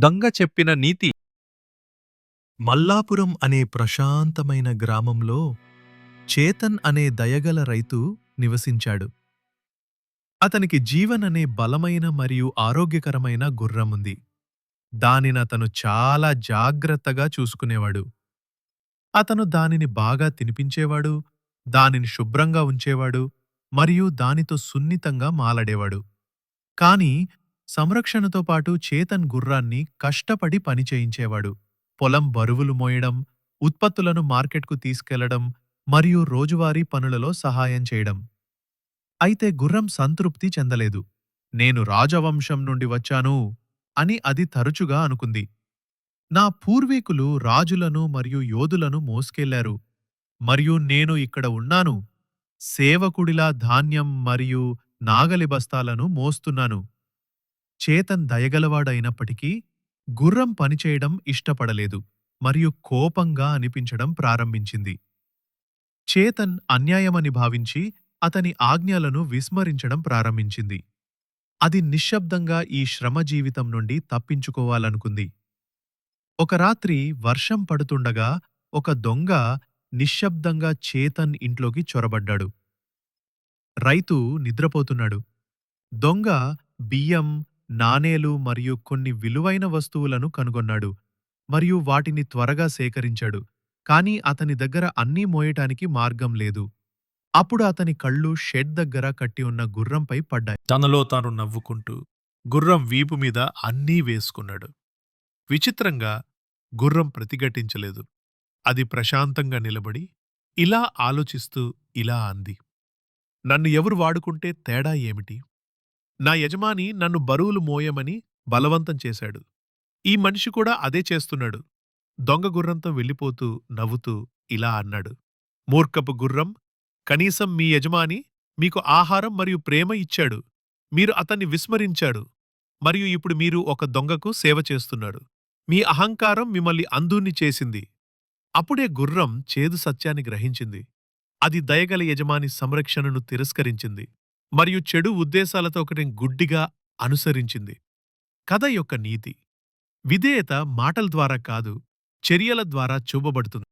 దొంగ చెప్పిన నీతి. మల్లాపురం అనే ప్రశాంతమైన గ్రామంలో చేతన్ అనే దయగల రైతు నివసించాడు. అతనికి జీవన్ అనే బలమైన మరియు ఆరోగ్యకరమైన గుర్రముంది. దానినతను చాలా జాగ్రత్తగా చూసుకునేవాడు. అతను దానిని బాగా తినిపించేవాడు, దానిని శుభ్రంగా ఉంచేవాడు మరియు దానితో సున్నితంగా మాలడేవాడు. కాని సంరక్షణతో పాటు చేతన్ గుర్రాన్ని కష్టపడి పని చేయించేవాడు. పొలం బరువులు మోయడం, ఉత్పత్తులను మార్కెట్కు తీసుకెళ్లడం మరియు రోజువారీ పనులలో సహాయం చేయడం. అయితే గుర్రం సంతృప్తి చెందలేదు. నేను రాజవంశం నుండి వచ్చాను అని అది తరచుగా అనుకుంది. నా పూర్వీకులు రాజులను మరియు యోధులను మోసుకెళ్లారు, మరియు నేను ఇక్కడ ఉన్నాను, సేవకుడిలా ధాన్యం మరియు నాగలి బస్తాలను మోస్తున్నాను. చేతన్ దయగలవాడైనప్పటికీ గుర్రం పనిచేయడం ఇష్టపడలేదు మరియు కోపంగా అనిపించడం ప్రారంభించింది. చేతన్ అన్యాయమని భావించి అతని ఆజ్ఞలను విస్మరించడం ప్రారంభించింది. అది నిశ్శబ్దంగా ఈ శ్రమ జీవితం నుండి తప్పించుకోవాలనుకుంది. ఒక రాత్రి వర్షం పడుతుండగా ఒక దొంగ నిశ్శబ్దంగా చేతన్ ఇంట్లోకి చొరబడ్డాడు. రైతు నిద్రపోతున్నాడు. దొంగ బియ్యం, నాణేలు మరియు కొన్ని విలువైన వస్తువులను కనుగొన్నాడు మరియు వాటిని త్వరగా సేకరించాడు. కాని అతని దగ్గర అన్నీ మోయటానికి మార్గం లేదు. అప్పుడు అతని కళ్ళు షెడ్ దగ్గర కట్టి ఉన్న గుర్రంపై పడ్డాయి. తనలో తాను నవ్వుకుంటూ గుర్రం వీపు మీద అన్నీ వేసుకున్నాడు. విచిత్రంగా గుర్రం ప్రతిఘటించలేదు. అది ప్రశాంతంగా నిలబడి ఇలా ఆలోచిస్తూ ఇలా అంది, నన్ను ఎవరు వాడుకుంటే తేడా ఏమిటి? నా యజమాని నన్ను బరువులు మోయమని బలవంతం చేశాడు. ఈ మనిషి కూడా అదే చేస్తున్నాడు. దొంగ గుర్రంతో వెళ్ళిపోతూ నవ్వుతూ ఇలా అన్నాడు, మూర్ఖపు గుర్రం, కనీసం మీ యజమాని మీకు ఆహారం మరియు ప్రేమ ఇచ్చాడు. మీరు అతన్ని విస్మరించాడు మరియు ఇప్పుడు మీరు ఒక దొంగకు సేవ చేస్తున్నాడు. మీ అహంకారం మిమ్మల్ని అంధుణ్ణి చేసింది. అప్పుడే గుర్రం చేదు సత్యాన్ని గ్రహించింది. అది దయగల యజమాని సంరక్షణను తిరస్కరించింది మరియు చెడు ఉద్దేశాలతో ఒకటి గుడ్డిగా అనుసరించింది. కథ యొక్క నీతి: విధేయత మాటల ద్వారా కాదు, చర్యల ద్వారా చూపబడుతుంది.